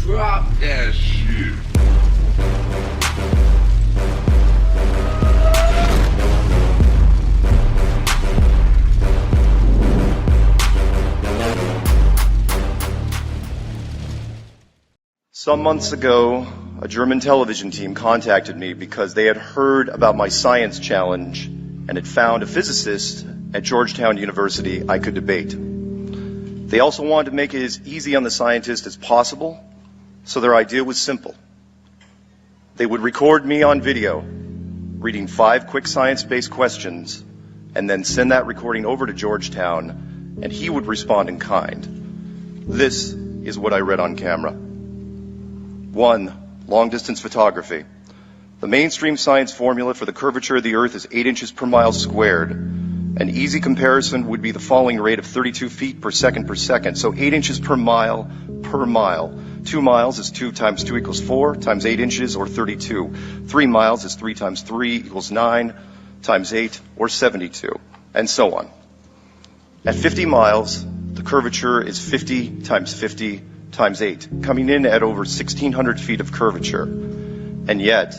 Drop that shit. Some months ago, a German television team contacted me because they had heard about my science challenge and had found a physicist at Georgetown University I could debate. They also wanted to make it as easy on the scientist as possible, so their idea was simple. They would record me on video, reading 5 quick science-based questions, and then send that recording over to Georgetown, and he would respond in kind. This is what I read on camera. 1. Long-distance photography. The mainstream science formula for the curvature of the Earth is 8 inches per mile squared. An easy comparison would be the falling rate of 32 feet per second. So 8 inches per mile per mile. 2 miles is 2 times 2 equals 4 times 8 inches or 32. 3 miles is 3 times 3 equals 9 times 8 or 72. And so on. At 50 miles, the curvature is 50 times 50 times 8, coming in at over 1,600 feet of curvature. And yet,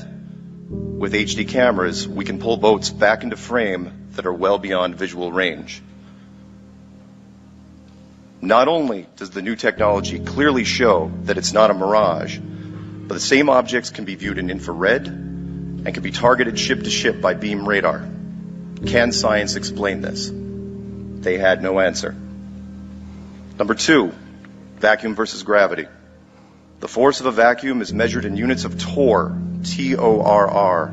with HD cameras, we can pull boats back into frame that are well beyond visual range. Not only does the new technology clearly show that it's not a mirage, but the same objects can be viewed in infrared and can be targeted ship to ship by beam radar. Can science explain this? They had no answer. Number 2, vacuum versus gravity. The force of a vacuum is measured in units of torr, T-O-R-R.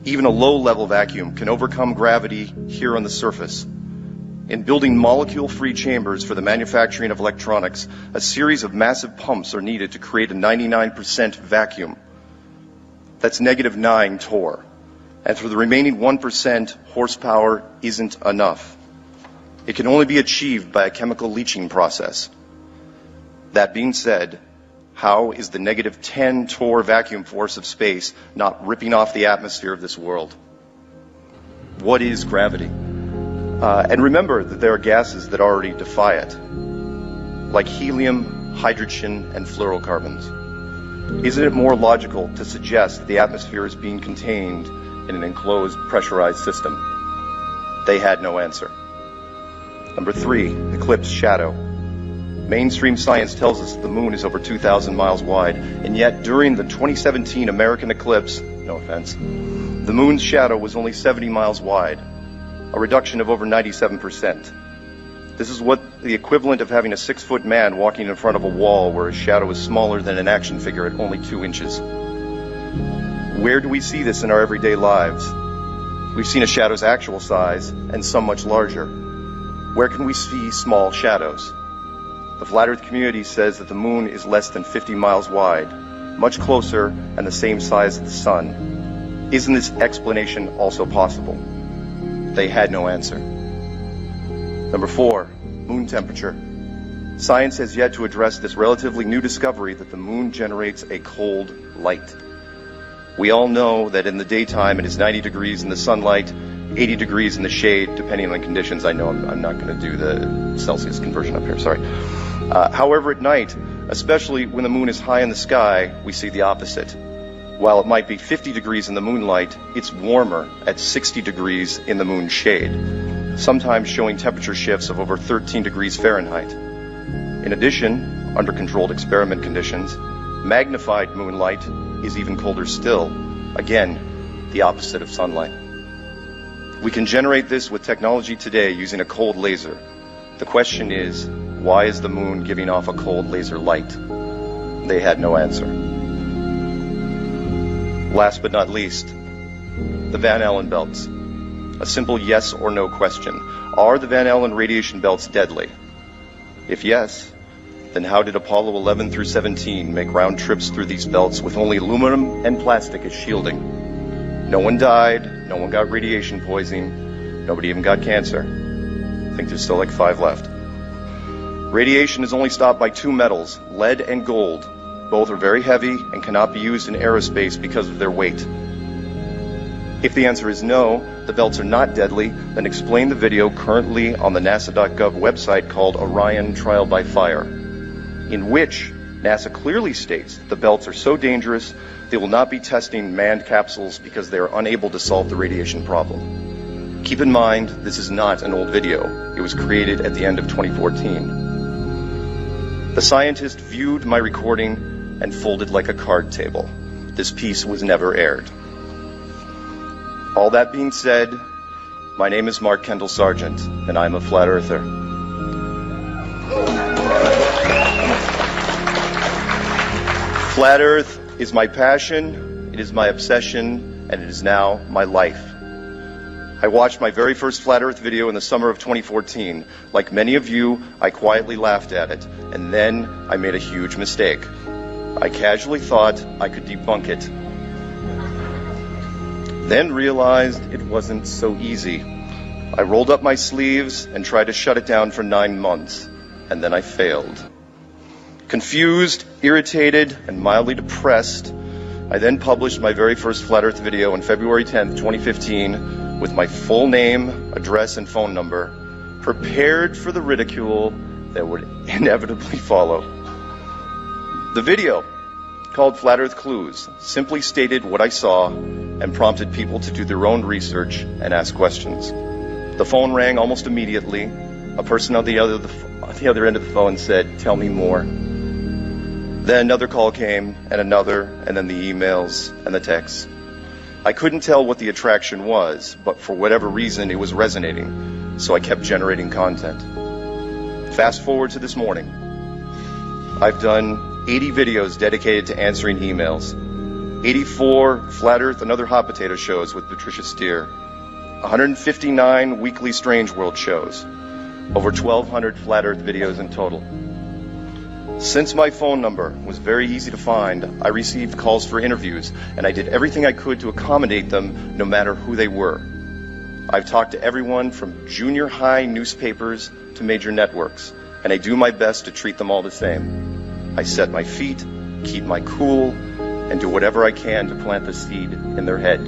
Even a low-level vacuum can overcome gravity here on the surface. In building molecule-free chambers for the manufacturing of electronics, a series of massive pumps are needed to create a 99% vacuum. That's -9 torr. And for the remaining 1%, horsepower isn't enough. It can only be achieved by a chemical leaching process. That being said, how is the -10 torr vacuum force of space not ripping off the atmosphere of this world? What is gravity? And remember that there are gases that already defy it, like helium, hydrogen, and fluorocarbons. Isn't it more logical to suggest that the atmosphere is being contained in an enclosed, pressurized system? They had no answer. Number 3, eclipse shadow. Mainstream science tells us the moon is over 2,000 miles wide, and yet during the 2017 American eclipse, no offense, the moon's shadow was only 70 miles wide, a reduction of over 97%. This is what the equivalent of having a 6-foot man walking in front of a wall where his shadow is smaller than an action figure at only 2 inches. Where do we see this in our everyday lives? We've seen a shadow's actual size and some much larger. Where can we see small shadows? The flat Earth community says that the moon is less than 50 miles wide, much closer and the same size as the sun. Isn't this explanation also possible? They had no answer. Number 4, moon temperature. Science has yet to address this relatively new discovery that the moon generates a cold light. We all know that in the daytime it is 90 degrees in the sunlight, 80 degrees in the shade, depending on conditions. I know I'm not going to do the Celsius conversion up here, sorry. However, at night, especially when the moon is high in the sky, we see the opposite. While it might be 50 degrees in the moonlight, it's warmer at 60 degrees in the moon's shade, sometimes showing temperature shifts of over 13 degrees Fahrenheit. In addition, under controlled experiment conditions, magnified moonlight is even colder still, again, the opposite of sunlight. We can generate this with technology today using a cold laser. The question is, why is the moon giving off a cold laser light? They had no answer. Last but not least, the Van Allen belts. A simple yes or no question. Are the Van Allen radiation belts deadly? If yes, then how did Apollo 11 through 17 make round trips through these belts with only aluminum and plastic as shielding? No one died, no one got radiation poisoning, nobody even got cancer. I think there's still like 5 left. Radiation is only stopped by 2 metals, lead and gold. Both are very heavy and cannot be used in aerospace because of their weight. If the answer is no, the belts are not deadly, then explain the video currently on the NASA.gov website called Orion Trial by Fire, in which NASA clearly states the belts are so dangerous they will not be testing manned capsules because they are unable to solve the radiation problem. Keep in mind, this is not an old video. It was created at the end of 2014. The scientist viewed my recording and folded like a card table. This piece was never aired. All that being said, my name is Mark Kendall Sargent, and I'm a flat earther. Flat Earth is my passion, it is my obsession, and it is now my life. I watched my very first Flat Earth video in the summer of 2014. Like many of you, I quietly laughed at it, and then I made a huge mistake. I casually thought I could debunk it. Then realized it wasn't so easy. I rolled up my sleeves and tried to shut it down for 9 months, and then I failed. Confused, irritated, and mildly depressed, I then published my very first Flat Earth video on February 10th, 2015, with my full name, address, and phone number, prepared for the ridicule that would inevitably follow. The video, called Flat Earth Clues, simply stated what I saw and prompted people to do their own research and ask questions. The phone rang almost immediately. A person on the other end of the phone said, "Tell me more." Then another call came, and another, and then the emails and the texts. I couldn't tell what the attraction was, but for whatever reason, it was resonating, so I kept generating content. Fast forward to this morning. I've done 80 videos dedicated to answering emails, 84 Flat Earth and Other Hot Potato shows with Patricia Steer, 159 weekly Strange World shows, over 1,200 Flat Earth videos in total. Since my phone number was very easy to find, I received calls for interviews, and I did everything I could to accommodate them, no matter who they were. I've talked to everyone from junior high newspapers to major networks, and I do my best to treat them all the same. I set my feet, keep my cool, and do whatever I can to plant the seed in their head.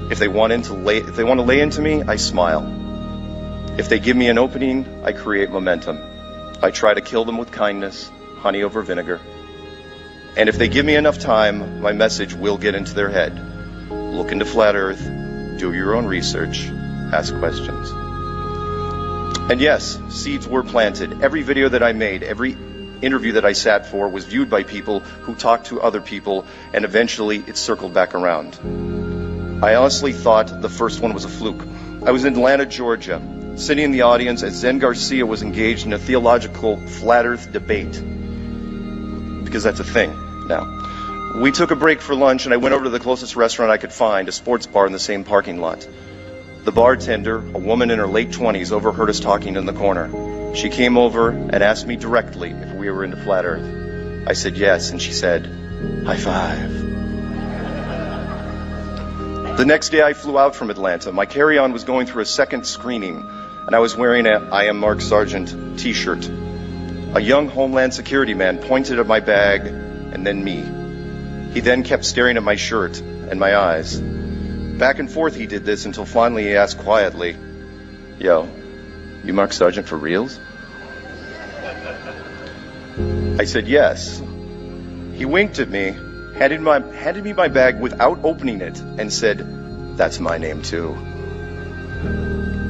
If they want to lay into me, I smile. If they give me an opening, I create momentum. I try to kill them with kindness, honey over vinegar. And if they give me enough time, my message will get into their head. Look into Flat Earth, do your own research, ask questions. And yes, seeds were planted. Every video that I made, every interview that I sat for was viewed by people who talked to other people, and eventually it circled back around. I honestly thought the first one was a fluke. I was in Atlanta, Georgia, sitting in the audience as Zen Garcia was engaged in a theological flat earth debate. Because that's a thing now. We took a break for lunch and I went over to the closest restaurant I could find, a sports bar in the same parking lot. The bartender, a woman in her late 20s, overheard us talking in the corner. She came over and asked me directly if we were into flat earth. I said yes, and she said, "High five." The next day I flew out from Atlanta. My carry-on was going through a second screening, and I was wearing a "I am Mark Sargent" t-shirt. A young Homeland Security man pointed at my bag and then me. He then kept staring at my shirt and my eyes. Back and forth he did this until finally he asked quietly, "Yo, you Mark Sargent for reals?" I said yes. He winked at me, handed me my bag without opening it, and said, "That's my name too."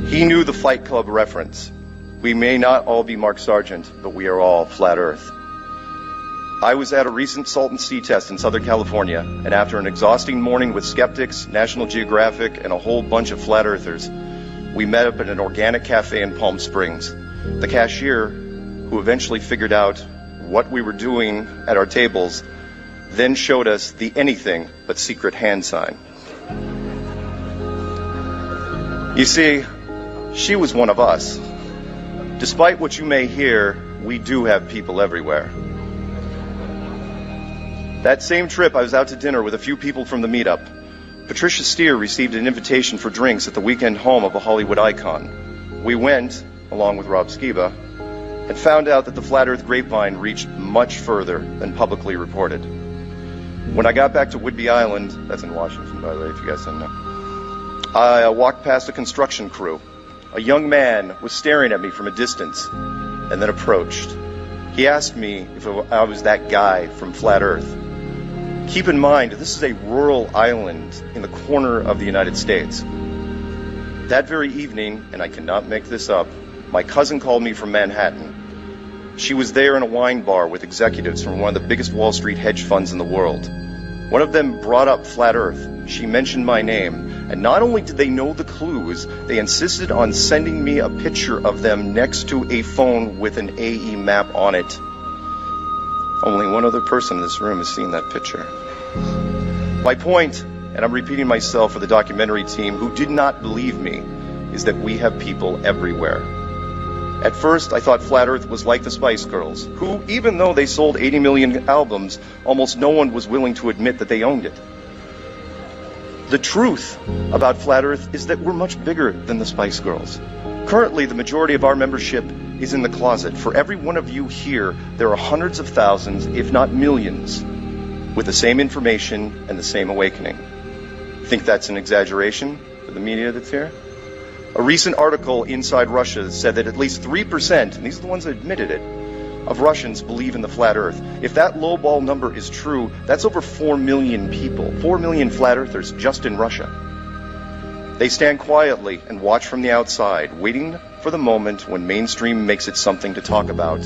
He knew the Fight Club reference. We may not all be Mark Sargent, but we are all Flat Earth. I was at a recent Salton Sea test in Southern California, and after an exhausting morning with skeptics, National Geographic, and a whole bunch of flat earthers, we met up at an organic cafe in Palm Springs. The cashier, who eventually figured out what we were doing at our tables, then showed us the anything but secret hand sign. You see, she was one of us. Despite what you may hear, we do have people everywhere. That same trip, I was out to dinner with a few people from the meetup. Patricia Steer received an invitation for drinks at the weekend home of a Hollywood icon. We went, along with Rob Skiba, and found out that the Flat Earth grapevine reached much further than publicly reported. When I got back to Whidbey Island, that's in Washington, by the way, if you guys didn't know, I walked past a construction crew. A young man was staring at me from a distance and then approached. He asked me if I was that guy from Flat Earth. Keep in mind, this is a rural island in the corner of the United States. That very evening, and I cannot make this up, my cousin called me from Manhattan. She was there in a wine bar with executives from one of the biggest Wall Street hedge funds in the world. One of them brought up Flat Earth. She mentioned my name, and not only did they know the clues, they insisted on sending me a picture of them next to a phone with an AE map on it. Only one other person in this room has seen that picture. My point, and I'm repeating myself for the documentary team who did not believe me, is that we have people everywhere. At first, I thought Flat Earth was like the Spice Girls, who, even though they sold 80 million albums, almost no one was willing to admit that they owned it. The truth about Flat Earth is that we're much bigger than the Spice Girls. Currently, the majority of our membership is in the closet. For every one of you here, there are hundreds of thousands, if not millions, with the same information and the same awakening. Think that's an exaggeration for the media that's here? A recent article inside Russia said that at least 3%, and these are the ones that admitted it, of Russians believe in the Flat Earth. If that lowball number is true, that's over 4 million people, 4 million Flat Earthers just in Russia. They stand quietly and watch from the outside, waiting for the moment when mainstream makes it something to talk about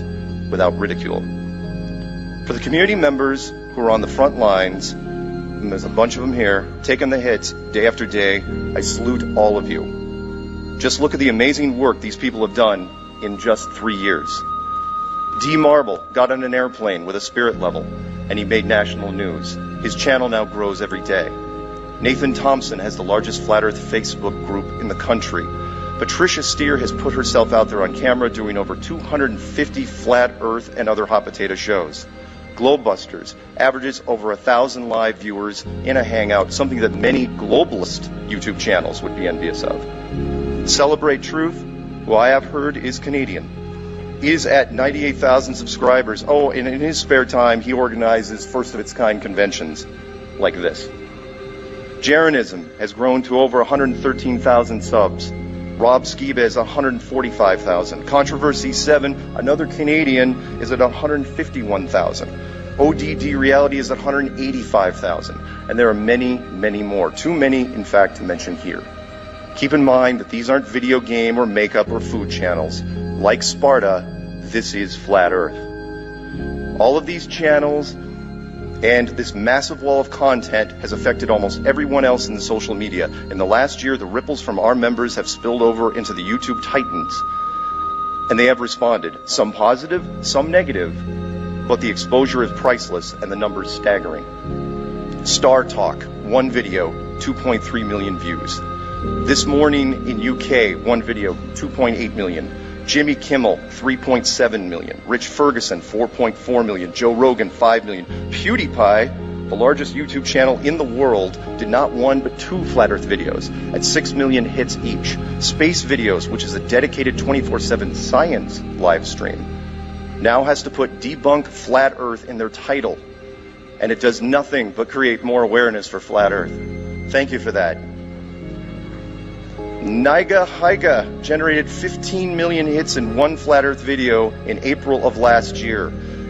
without ridicule. For the community members who are on the front lines, and there's a bunch of them here, taking the hits day after day, I salute all of you. Just look at the amazing work these people have done in just 3 years. D. Marble got on an airplane with a spirit level, and he made national news. His channel now grows every day. Nathan Thompson has the largest Flat Earth Facebook group in the country. Patricia Steer has put herself out there on camera doing over 250 Flat Earth and other hot potato shows. Globebusters averages over 1,000 live viewers in a hangout, something that many globalist YouTube channels would be envious of. Celebrate Truth, who I have heard is Canadian, is at 98,000 subscribers. Oh, and in his spare time, he organizes first-of-its-kind conventions like this. Jaronism has grown to over 113,000 subs. Rob Skiba is 145,000. Controversy 7, another Canadian, is at 151,000. ODD Reality is at 185,000. And there are many, many more. Too many, in fact, to mention here. Keep in mind that these aren't video game or makeup or food channels. Like Sparta, this is Flat Earth. All of these channels and this massive wall of content has affected almost everyone else in the social media. In the last year, the ripples from our members have spilled over into the YouTube titans, and they have responded, some positive, some negative, but the exposure is priceless and the numbers staggering. Star Talk, one video, 2.3 million views. This morning in UK, one video, 2.8 million. Jimmy Kimmel, 3.7 million. Rich Ferguson, 4.4 million. Joe Rogan, 5 million. PewDiePie, the largest YouTube channel in the world, did not one but 2 Flat Earth videos at 6 million hits each. Space Videos, which is a dedicated 24/7 science live stream, now has to put Debunk Flat Earth in their title. And it does nothing but create more awareness for Flat Earth. Thank you for that. Niga Haiga generated 15 million hits in one Flat Earth video in April of last year.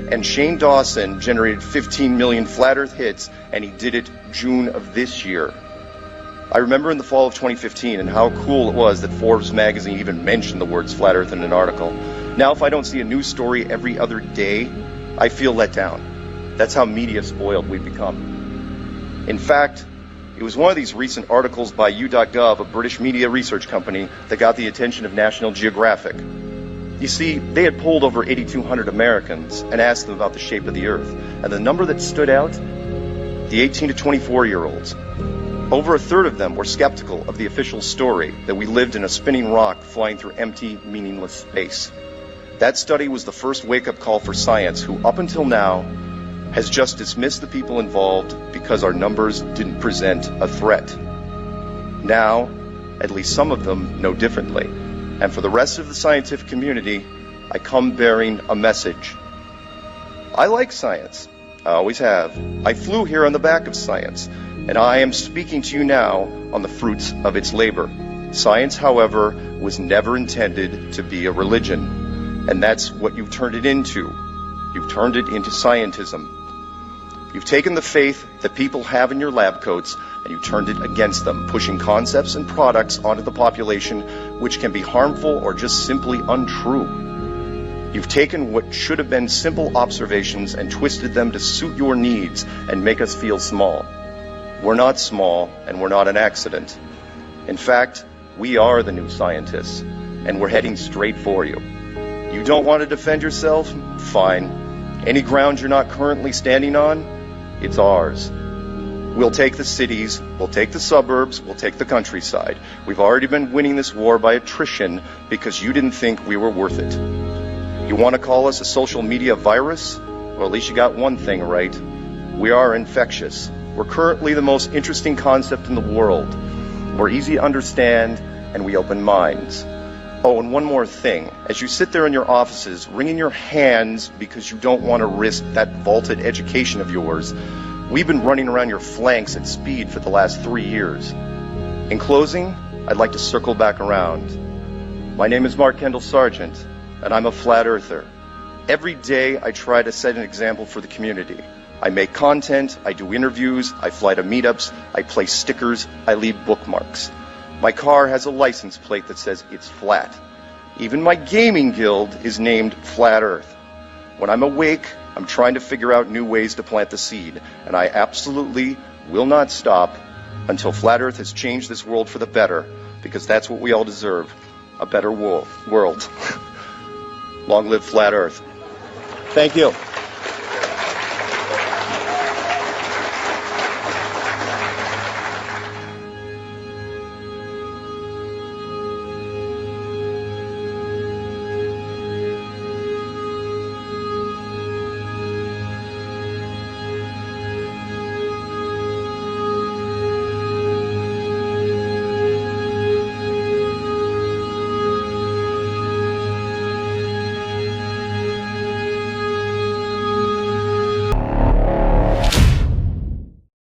And Shane Dawson generated 15 million Flat Earth hits, and he did it June of this year. I remember in the fall of 2015 and how cool it was that Forbes magazine even mentioned the words Flat Earth in an article. Now if I don't see a news story every other day, I feel let down. That's how media spoiled we've become. In fact, it was one of these recent articles by U.gov, a British media research company, that got the attention of National Geographic. You see, they had polled over 8,200 Americans and asked them about the shape of the Earth. And the number that stood out, the 18 to 24-year-olds. Over a third of them were skeptical of the official story that we lived in a spinning rock flying through empty, meaningless space. That study was the first wake-up call for science, who up until now has just dismissed the people involved because our numbers didn't present a threat. Now, at least some of them know differently. And for the rest of the scientific community, I come bearing a message. I like science. I always have. I flew here on the back of science, and I am speaking to you now on the fruits of its labor. Science, however, was never intended to be a religion, and that's what you've turned it into. You've turned it into scientism. You've taken the faith that people have in your lab coats and you turned it against them, pushing concepts and products onto the population which can be harmful or just simply untrue. You've taken what should have been simple observations and twisted them to suit your needs and make us feel small. We're not small, and we're not an accident. In fact, we are the new scientists, and we're heading straight for you. You don't want to defend yourself? Fine. Any ground you're not currently standing on? It's ours. We'll take the cities, we'll take the suburbs, we'll take the countryside. We've already been winning this war by attrition because you didn't think we were worth it. You want to call us a social media virus? Well, at least you got one thing right. We are infectious. We're currently the most interesting concept in the world. We're easy to understand, and we open minds. Oh, and one more thing. As you sit there in your offices, wringing your hands because you don't want to risk that vaulted education of yours, we've been running around your flanks at speed for the last 3 years. In closing, I'd like to circle back around. My name is Mark Kendall Sargent, and I'm a flat earther. Every day I try to set an example for the community. I make content, I do interviews, I fly to meetups, I place stickers, I leave bookmarks. My car has a license plate that says it's flat. Even my gaming guild is named Flat Earth. When I'm awake, I'm trying to figure out new ways to plant the seed, and I absolutely will not stop until Flat Earth has changed this world for the better, because that's what we all deserve, a better world. Long live Flat Earth. Thank you.